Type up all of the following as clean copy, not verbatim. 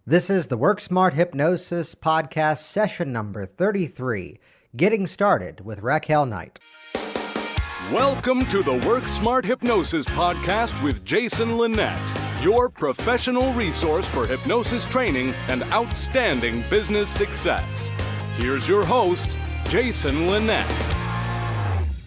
This is the Work Smart Hypnosis podcast session number 33, Getting Started with Racquel Knight. Welcome to the Work Smart Hypnosis podcast with Jason Linett, your professional resource for hypnosis training and outstanding business success. Here's your host, Jason Linett.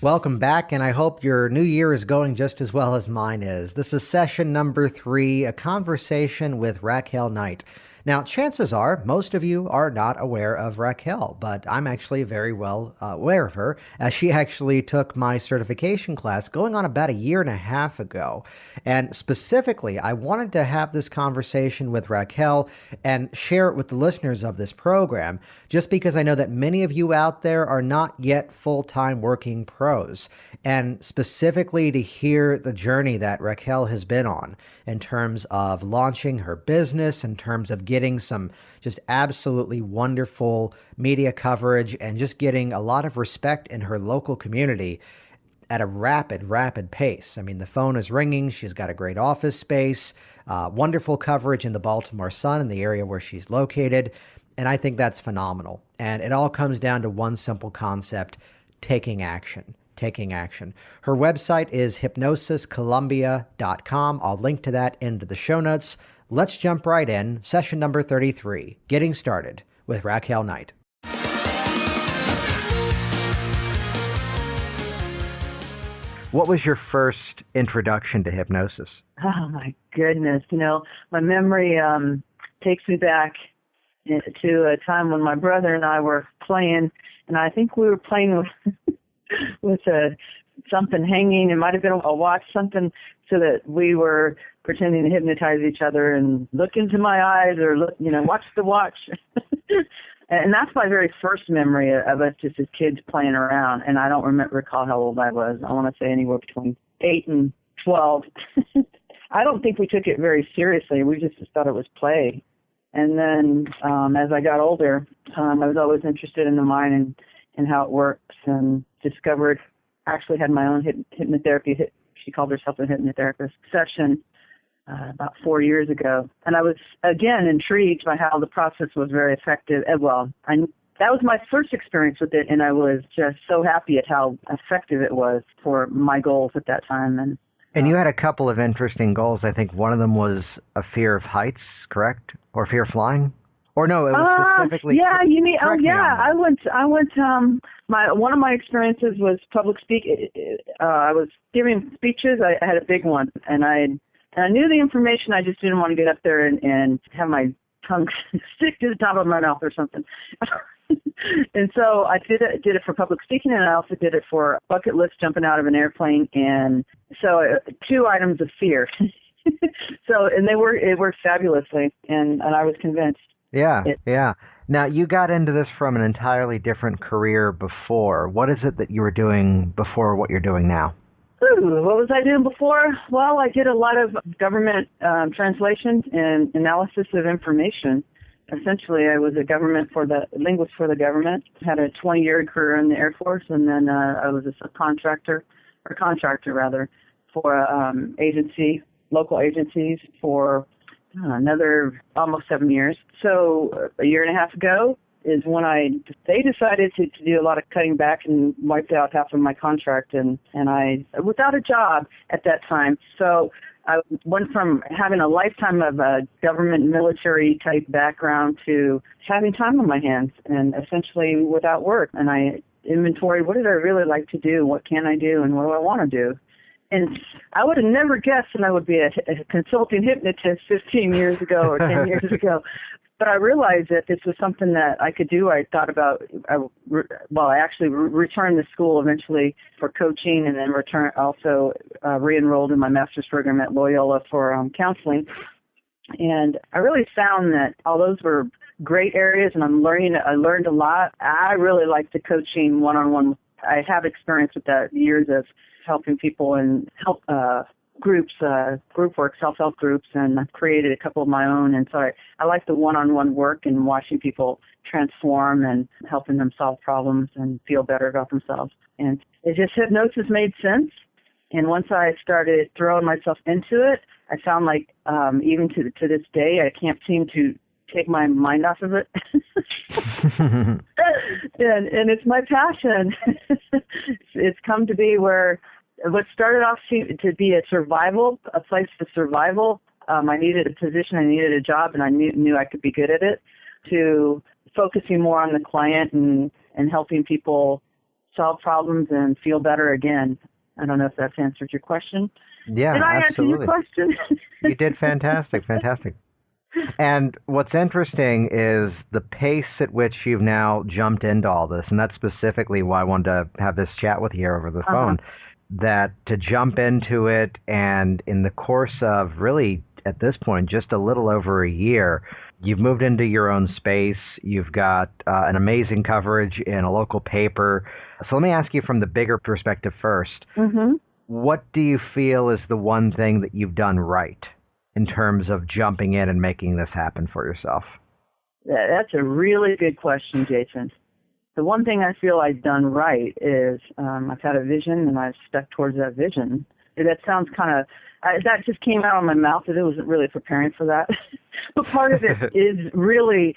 Welcome back, and I hope your new year is going just as well as mine is. This is session number 3, a conversation with Racquel Knight. Now, chances are most of you are not aware of Racquel, but I'm actually very well aware of her, as she actually took my certification class going on about a year and a half ago. And specifically, I wanted to have this conversation with Racquel and share it with the listeners of this program, just because I know that many of you out there are not yet full-time working pros, and specifically to hear the journey that Racquel has been on in terms of launching her business, in terms of getting some just absolutely wonderful media coverage and just getting a lot of respect in her local community at a rapid pace. I mean, the phone is ringing. She's got a great office space, wonderful coverage in the Baltimore Sun in the area where she's located. And I think that's phenomenal. And it all comes down to one simple concept: taking action. Her website is hypnosiscolumbia.com. I'll link to that into the show notes. Let's jump right in. Session number 33, Getting Started with Racquel Knight. What was your first introduction to hypnosis? Oh, my goodness. My memory takes me back to a time when my brother and I were playing, and I think we were playing with something hanging. It might have been a watch, something, so that we were pretending to hypnotize each other and look into my eyes or watch the watch. And that's my very first memory of us just as kids playing around. And I don't recall how old I was. I want to say anywhere between 8 and 12. I don't think we took it very seriously. We just thought it was play. And then as I got older, I was always interested in the mind and how it works, and actually had my own hypnotherapy. She called herself a hypnotherapist session about 4 years ago. And I was, again, intrigued by how the process was very effective. That was my first experience with it, and I was just so happy at how effective it was for my goals at that time. And you had a couple of interesting goals. I think one of them was a fear of heights, correct? Or fear of flying? Or no, it was specifically. Yeah, you mean? Oh, yeah. I went. One of my experiences was public speaking. I was giving speeches. I had a big one, and I knew the information. I just didn't want to get up there and have my tongue stick to the top of my mouth or something. And so I did it for public speaking, and I also did it for bucket list jumping out of an airplane. And so 2 items of fear. And it worked fabulously, and I was convinced. Yeah. Now, you got into this from an entirely different career before. What is it that you were doing before what you're doing now? What was I doing before? Well, I did a lot of government translation and analysis of information. Essentially, I was a linguist for the government. Had a 20-year career in the Air Force, and then I was a contractor for local agencies for another almost 7 years. So a year and a half ago is when they decided to do a lot of cutting back and wiped out half of my contract, and I without a job at that time. So I went from having a lifetime of a government military type background to having time on my hands and essentially without work. And I inventoried, what did I really like to do? What can I do? And what do I want to do? And I would have never guessed that I would be a consulting hypnotist 15 years ago or 10 years ago. But I realized that this was something that I could do. I thought about, I actually returned to school eventually for coaching, and then re-enrolled in my master's program at Loyola for counseling. And I really found that all those were great areas, and I learned a lot. I really like the coaching one-on-one. I have experience with that, years of helping people and help groups, group work, self-help groups, and I've created a couple of my own. And so I like the one-on-one work and watching people transform and helping them solve problems and feel better about themselves. And it just, hypnosis made sense. And once I started throwing myself into it, I found like even to this day, I can't seem to take my mind off of it. and it's my passion. It's come to be where what started off to be a place for survival. I needed a position, I needed a job, and I knew I could be good at it, to focusing more on the client and helping people solve problems and feel better again. I don't know if that's answered your question. Yeah, Did I absolutely. answer your question? You did fantastic. And what's interesting is the pace at which you've now jumped into all this, and that's specifically why I wanted to have this chat with you here over the phone, that to jump into it, and in the course of really, at this point, just a little over a year, you've moved into your own space. You've got an amazing coverage in a local paper. So let me ask you from the bigger perspective first. Mm-hmm. What do you feel is the one thing that you've done right in terms of jumping in and making this happen for yourself? That's a really good question, Jason. The one thing I feel I've done right is I've had a vision and I've stuck towards that vision. That sounds kind of, that just came out of my mouth, and it wasn't really preparing for that. But part of it is really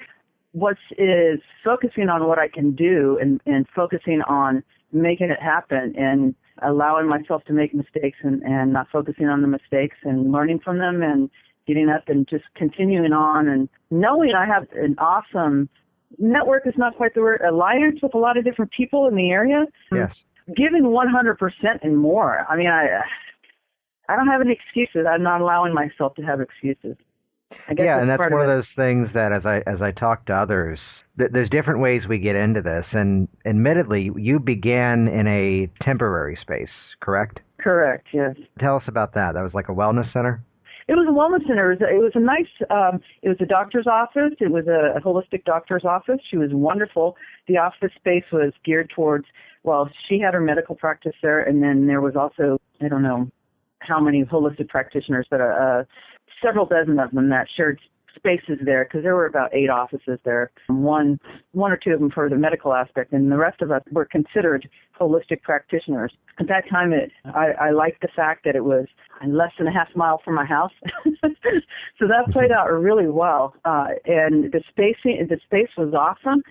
is focusing on what I can do and focusing on making it happen and allowing myself to make mistakes and not focusing on the mistakes and learning from them and getting up and just continuing on and knowing I have an awesome network is not quite the word, alliance with a lot of different people in the area. Yes. Giving 100% and more. I mean, I don't have any excuses. I'm not allowing myself to have excuses. I guess and that's one of it. those things that as I talk to others, there's different ways we get into this. And admittedly, you began in a temporary space, correct? Correct, yes. Tell us about that. That was like a wellness center? It was a wellness center. It was a nice, it was a doctor's office. It was a holistic doctor's office. She was wonderful. The office space was geared towards, well, she had her medical practice there, and then there was also, I don't know how many holistic practitioners, but several dozen of them that shared spaces there, because there were about 8 offices there, one or two of them for the medical aspect, and the rest of us were considered holistic practitioners. At that time, I liked the fact that it was less than a half mile from my house, so that played out really well. And the space was awesome.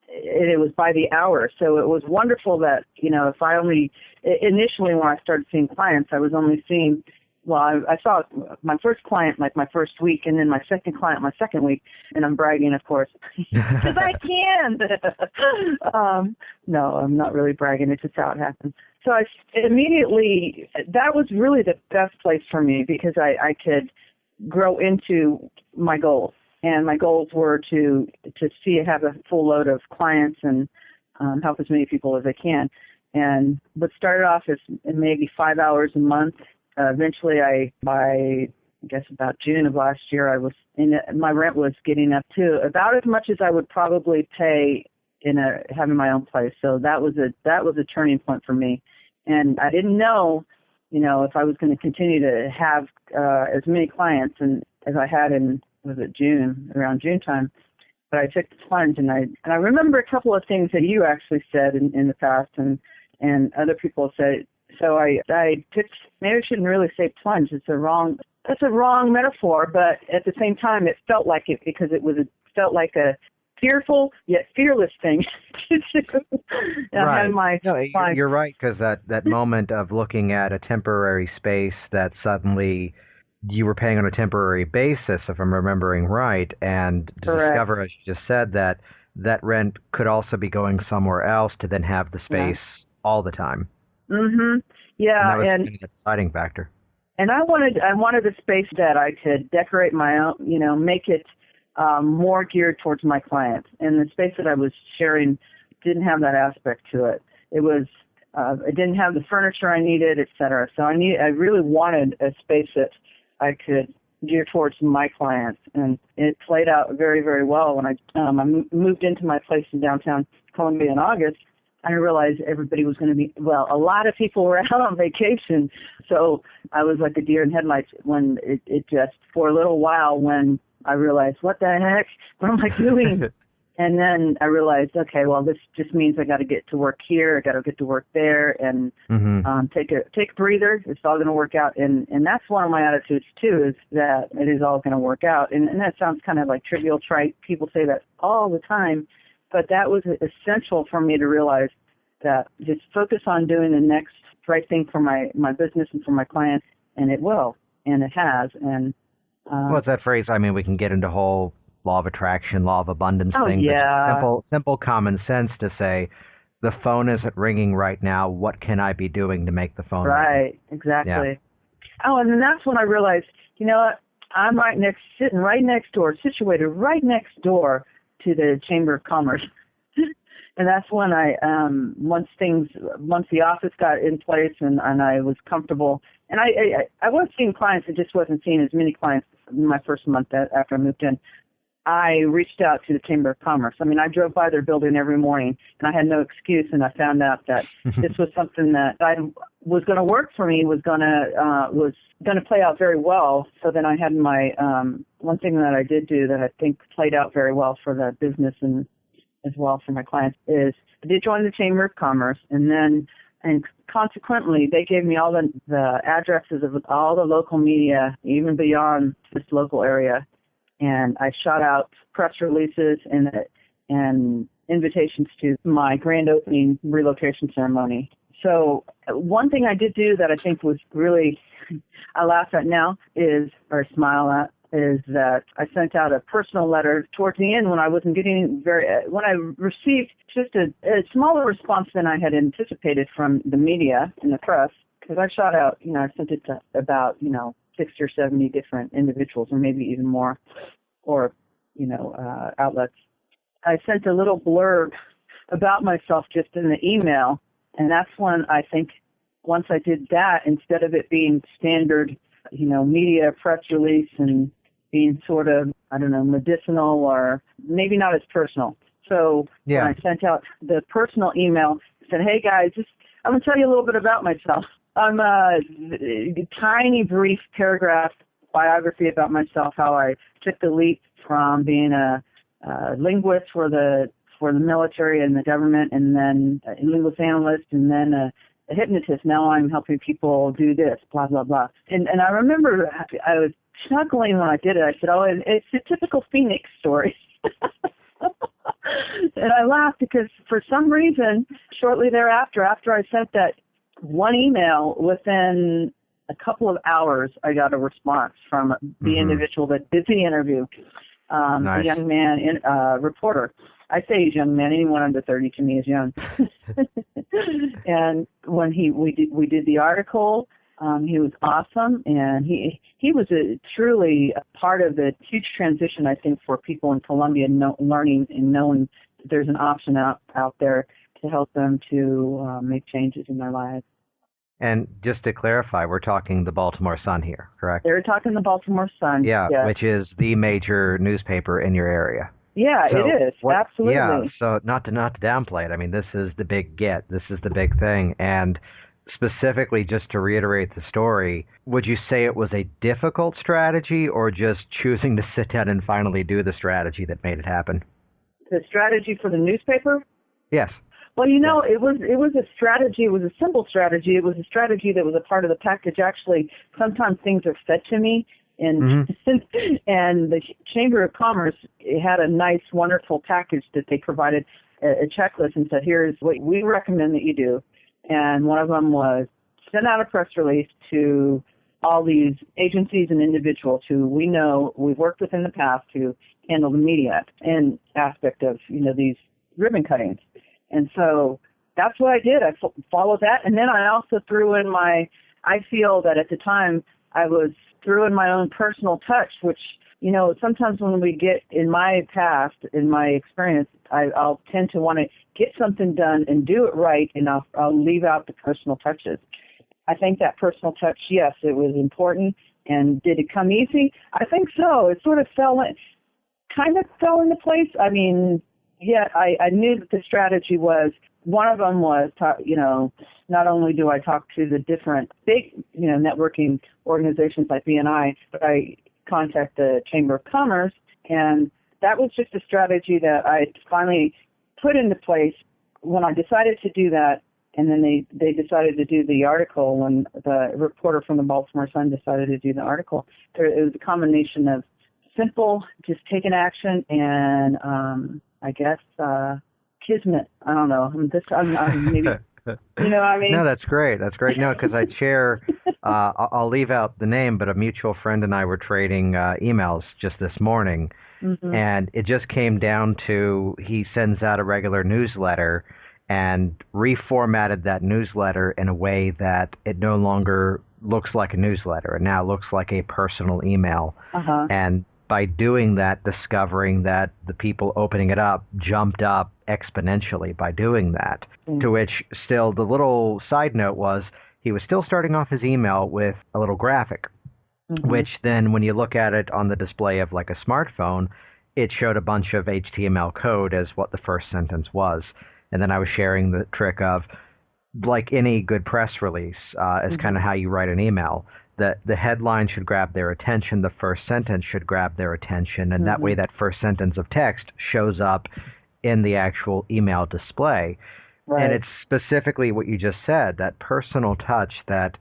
It was by the hour, so it was wonderful that, if I only, initially when I started seeing clients, I was only seeing, I saw my first client like my first week, and then my second client my second week, and I'm bragging, of course, because I can. No, I'm not really bragging. It's just how it happens. So I immediately, that was really the best place for me, because I could grow into my goals. And my goals were to have a full load of clients and help as many people as I can. And what started off as maybe 5 hours a month, eventually by about June of last year, my rent was getting up to about as much as I would probably pay having my own place. So that was a turning point for me. And I didn't know, if I was going to continue to have as many clients as I had around June time. But I took the plunge, and I remember a couple of things that you actually said in the past, and other people said. So I took, maybe I shouldn't really say plunge. That's a wrong metaphor, but at the same time, it felt like it, because felt like a fearful yet fearless thing to do. Right. You're right, because that moment of looking at a temporary space that suddenly you were paying on a temporary basis, if I'm remembering right, and to Correct. discover, as you just said, that rent could also be going somewhere else, to then have the space all the time. Mm-hmm. Yeah, and that was the deciding factor. And I wanted a space that I could decorate my own, make it more geared towards my clients. And the space that I was sharing didn't have that aspect to it. It didn't have the furniture I needed, et cetera. So I really wanted a space that I could gear towards my clients, and it played out very, very well. When I moved into my place in downtown Columbia in August, I realized everybody was going to be, a lot of people were out on vacation. So I was like a deer in headlights when it just, for a little while, when I realized, what the heck? What am I doing? And then I realized, okay, well, this just means I got to get to work here, I got to get to work there, and take a breather. It's all going to work out, and that's one of my attitudes too, is that it is all going to work out. And that sounds kind of like trivial, trite. People say that all the time, but that was essential for me to realize that just focus on doing the next right thing for my business and for my clients, and it will, and it has. And what's that phrase? I mean, we can get into whole law of attraction, law of abundance thing. Yeah. But simple common sense to say, the phone isn't ringing right now. What can I be doing to make the phone ring? Right, exactly. Yeah. Oh, and then that's when I realized, you know what? I'm situated right next door to the Chamber of Commerce. And that's when once the office got in place and I was comfortable, and I was seeing clients, I just wasn't seeing as many clients in my first month after I moved in. I reached out to the Chamber of Commerce. I mean, I drove by their building every morning, and I had no excuse, and I found out that this was something that was going to work for me, was going to play out very well. So then I had my one thing that I did do that I think played out very well for the business and as well for my clients is I did join the Chamber of Commerce, and consequently they gave me all the addresses of all the local media, even beyond this local area. And I shot out press releases and invitations to my grand opening relocation ceremony. So one thing I did do that I think was really, I laugh at now or smile at, is that I sent out a personal letter towards the end when I wasn't getting when I received just a smaller response than I had anticipated from the media and the press, because I shot out, I sent it to about, 60 or 70 different individuals, or maybe even more, or, outlets. I sent a little blurb about myself just in the email, and that's when I think once I did that, instead of it being standard, media press release and being sort of, medicinal or maybe not as personal. So when I sent out the personal email, I said, hey guys, I'm going to tell you a little bit about myself. I'm a tiny, brief paragraph biography about myself, how I took the leap from being a linguist for the military and the government, and then a linguist analyst, and then a hypnotist. Now I'm helping people do this, blah, blah, blah. And I remember I was chuckling when I did it. I said, it's a typical Phoenix story. And I laughed because for some reason, shortly thereafter, after I sent that one email, within a couple of hours, I got a response from the individual that did the interview, a young man, reporter. I say he's young man. Anyone under 30 to me is young. And when we did the article, he was awesome, and he was truly a part of the huge transition, I think, for people in Colombia, learning and knowing that there's an option out there to help them to make changes in their lives. And just to clarify, we're talking the Baltimore Sun here, correct? They're talking the Baltimore Sun. Yeah, yes. Which is the major newspaper in your area. Yeah, so it is. Absolutely. Yeah, so not to downplay it. I mean, this is the big get. This is the big thing. And specifically, just to reiterate the story, would you say it was a difficult strategy, or just choosing to sit down and finally do the strategy that made it happen? The strategy for the newspaper? Yes. Well, it was a strategy. It was a simple strategy. It was a strategy that was a part of the package. Actually, sometimes things are fed to me, and and the Chamber of Commerce had a nice, wonderful package that they provided, a checklist, and said, here's what we recommend that you do. And one of them was send out a press release to all these agencies and individuals who we know we've worked with in the past to handle the media and aspect of, these ribbon cuttings. And so that's what I did. I followed that. And then I also threw in I feel that at the time I threw in my own personal touch, which, sometimes when we get, in my past, in my experience, I'll tend to want to get something done and do it right, and I'll leave out the personal touches. I think that personal touch, yes, it was important. And did it come easy? I think so. It sort of fell into place. I mean, yeah, I knew that the strategy was, one of them was, not only do I talk to the different big, networking organizations like BNI, but I contact the Chamber of Commerce, and that was just a strategy that I finally put into place when I decided to do that. And then they decided to do the article when the reporter from the Baltimore Sun decided to do the article. It was a combination of simple, just taking action, and I guess kismet. I don't know. I'm maybe. You know what I mean? No, that's great. That's great. No, because I share, I'll leave out the name, but a mutual friend and I were trading emails just this morning, and it just came down to he sends out a regular newsletter and reformatted that newsletter in a way that it no longer looks like a newsletter. It now looks like a personal email. And by doing that, discovering that the people opening it up jumped up exponentially by doing that, to which still the little side note was he was still starting off his email with a little graphic, which then when you look at it on the display of like a smartphone, it showed a bunch of HTML code as what the first sentence was. And then I was sharing the trick of, like any good press release, is kind of how you write an email. The headline should grab their attention, the first sentence should grab their attention, and that way that first sentence of text shows up in the actual email display. And it's specifically what you just said, that personal touch, that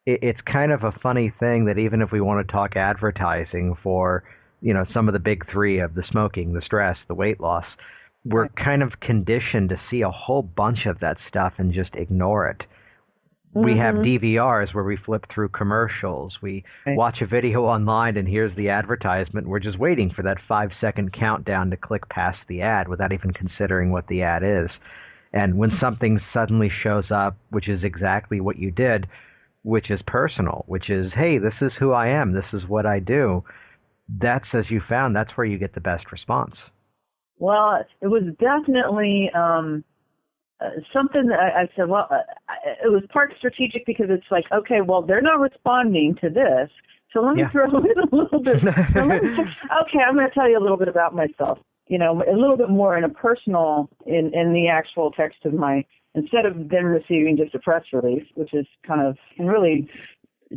it's kind of a funny thing that even if we want to talk advertising for, you know, some of the big three of the smoking, the stress, the weight loss, we're kind of conditioned to see a whole bunch of that stuff and just ignore it. We have DVRs where we flip through commercials. We watch a video online and here's the advertisement. We're just waiting for that 5-second countdown to click past the ad without even considering what the ad is. And when something suddenly shows up, which is exactly what you did, which is personal, which is, hey, this is who I am, this is what I do, that's, as you found, that's where you get the best response. Well, it was definitely something that I said, well, it was part strategic because it's like, okay, well, they're not responding to this, so let me throw in a little bit. Okay, I'm going to tell you a little bit about myself, you know, a little bit more in a personal, in the actual text of my, instead of them receiving just a press release, which is kind of, and really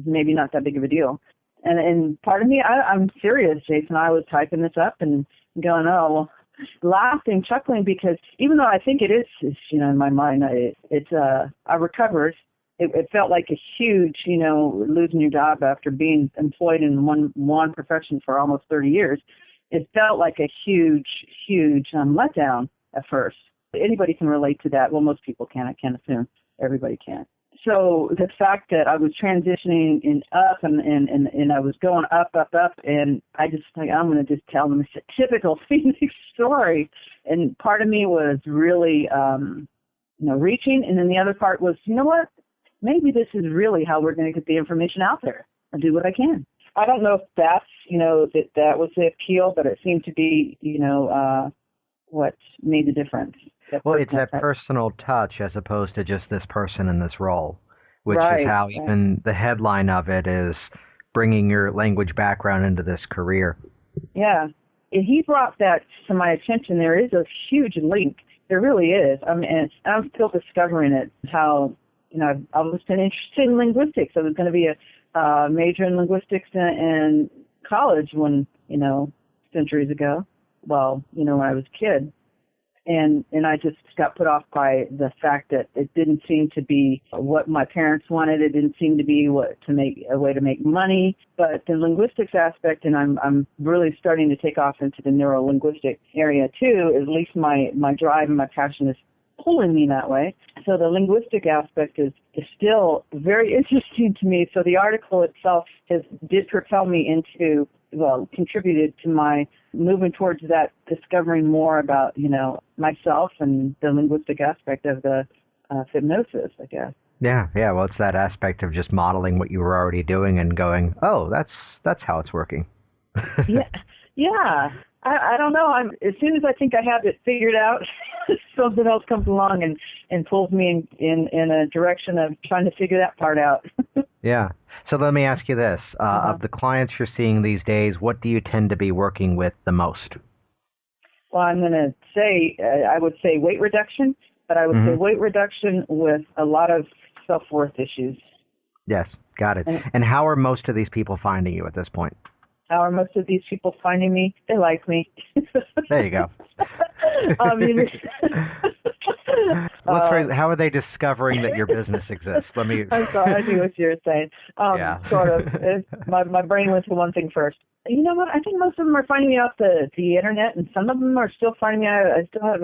maybe not that big of a deal. And part of me, I'm serious, Jason. I was typing this up and going, oh, well, laughing, chuckling, because even though I think it is, you know, in my mind, I recovered. It felt like a huge, you know, losing your job after being employed in one profession for almost 30 years. It felt like a huge letdown at first. Anybody can relate to that. Well, most people can. I can't assume everybody can. So the fact that I was transitioning up and I was going up, and I just like, I'm going to just tell them it's a typical Phoenix story. And part of me was really, you know, reaching. And then the other part was, you know what, maybe this is really how we're going to get the information out there. I'll do what I can. I don't know if that's, you know, that was the appeal, but it seemed to be, you know, what made the difference. Well, it's that personal touch as opposed to just this person in this role, which is how even the headline of it is bringing your language background into this career. Yeah. And he brought that to my attention. There is a huge link. There really is. I mean, and I'm still discovering it, how, you know, I've always been interested in linguistics. I was going to be a major in linguistics in college when, you know, centuries ago. Well, you know, when I was a kid. And I just got put off by the fact that it didn't seem to be what my parents wanted. It didn't seem to be a way to make money. But the linguistics aspect, and I'm really starting to take off into the neuro-linguistic area too. At least my drive and my passion is pulling me that way. So the linguistic aspect is still very interesting to me. So the article itself did propel me into, well, contributed to my moving towards that, discovering more about, you know, myself and the linguistic aspect of the hypnosis, I guess. Yeah. Well, it's that aspect of just modeling what you were already doing and going, oh, that's how it's working. Yeah. I don't know. As soon as I think I have it figured out, something else comes along and pulls me in a direction of trying to figure that part out. Yeah. So let me ask you this. Of the clients you're seeing these days, what do you tend to be working with the most? Well, I'm going to say, I would say weight reduction, but I would say weight reduction with a lot of self-worth issues. Yes, got it. And how are most of these people finding you at this point? How are most of these people finding me? They like me. There you go. I mean, How are they discovering that your business exists? Let me. I'm sorry, I knew what you were saying. Yeah. Sort of. My brain went to one thing first. You know what? I think most of them are finding me off the internet, and some of them are still finding me out. I still have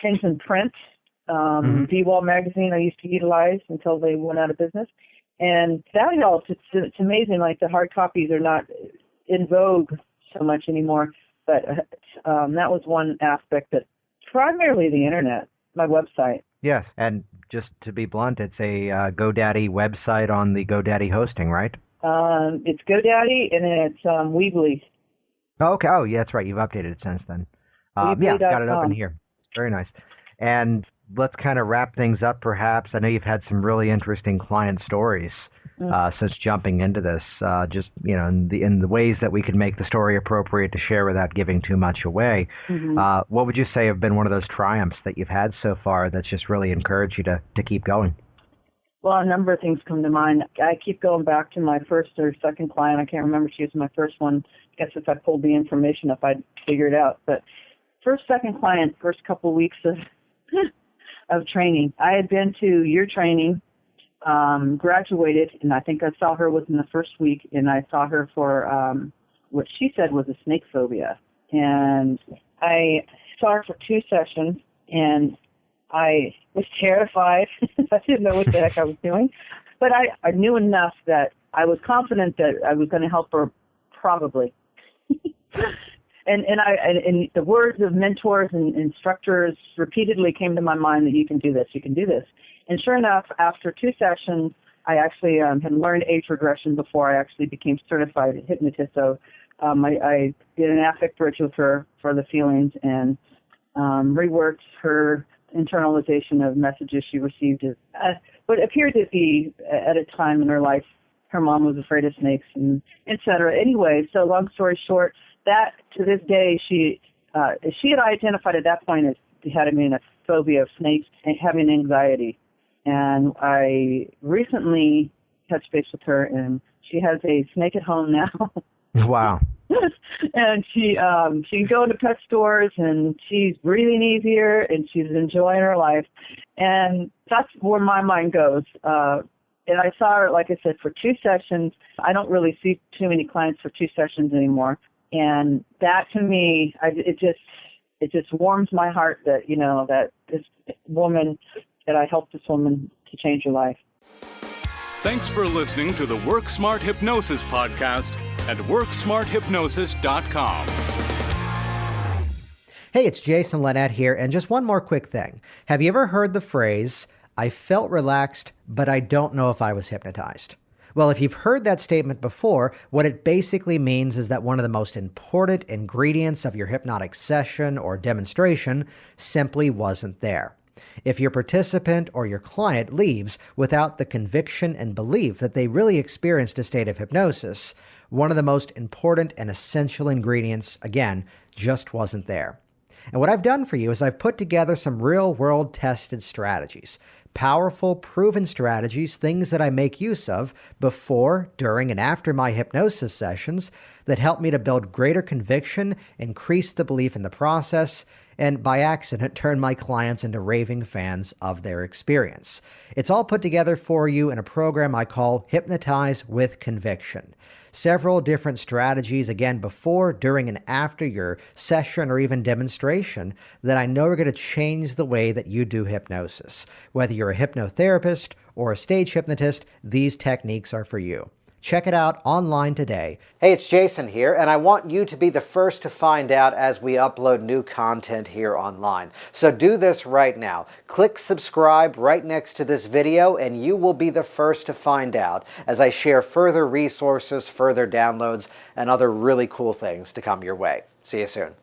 things in print. D-Wall magazine I used to utilize until they went out of business. And that helps. It's amazing. Like the hard copies are not in vogue so much anymore. But that was one aspect that primarily the internet, my website. Yes, and just to be blunt, it's a GoDaddy website on the GoDaddy hosting, right? It's GoDaddy and it's Weebly. Oh, okay. Oh, yeah, that's right. You've updated it since then. Yeah, got it open here. Very nice. And let's kind of wrap things up, perhaps. I know you've had some really interesting client stories since jumping into this. Just in the ways that we can make the story appropriate to share without giving too much away. What would you say have been one of those triumphs that you've had so far that's just really encouraged you to keep going? Well, a number of things come to mind. I keep going back to my first or second client. I can't remember if she was my first one. I guess if I pulled the information up, I'd figure it out. But second client, first couple of weeks of training. I had been to your training, graduated, and I think I saw her within the first week, and I saw her for what she said was a snake phobia. And I saw her for 2 sessions, and I was terrified. I didn't know what the heck I was doing. But I knew enough that I was confident that I was going to help her, probably. And the words of mentors and instructors repeatedly came to my mind that you can do this, you can do this. And sure enough, after 2 sessions, I actually had learned age regression before I actually became certified hypnotist. So I did an affect bridge with her for the feelings and reworked her internalization of messages she received. What appeared to be, at a time in her life, her mom was afraid of snakes, and et cetera. Anyway, so long story short, that to this day, she had identified at that point as having a phobia of snakes and having anxiety. And I recently touched base with her, and she has a snake at home now. Wow. And she can go into pet stores, and she's breathing easier, and she's enjoying her life. And that's where my mind goes. And I saw her, like I said, for 2 sessions. I don't really see too many clients for 2 sessions anymore. And that, to me, it just warms my heart that, that this woman, that I helped this woman to change her life. Thanks for listening to the Work Smart Hypnosis podcast at WorkSmartHypnosis.com. Hey, it's Jason Lynette here, and just one more quick thing. Have you ever heard the phrase, "I felt relaxed, but I don't know if I was hypnotized"? Well, if you've heard that statement before, what it basically means is that one of the most important ingredients of your hypnotic session or demonstration simply wasn't there. If your participant or your client leaves without the conviction and belief that they really experienced a state of hypnosis, one of the most important and essential ingredients, again, just wasn't there. And what I've done for you is I've put together some real-world tested strategies, powerful, proven strategies, things that I make use of before, during, and after my hypnosis sessions that help me to build greater conviction, increase the belief in the process, and by accident turn my clients into raving fans of their experience. It's all put together for you in a program I call Hypnotize with Conviction. Several different strategies, again, before, during, and after your session or even demonstration that I know are going to change the way that you do hypnosis. Whether you're a hypnotherapist or a stage hypnotist, these techniques are for you. Check it out online today. Hey, it's Jason here, and I want you to be the first to find out as we upload new content here online. So do this right now. Click subscribe right next to this video, and you will be the first to find out as I share further resources, further downloads, and other really cool things to come your way. See you soon.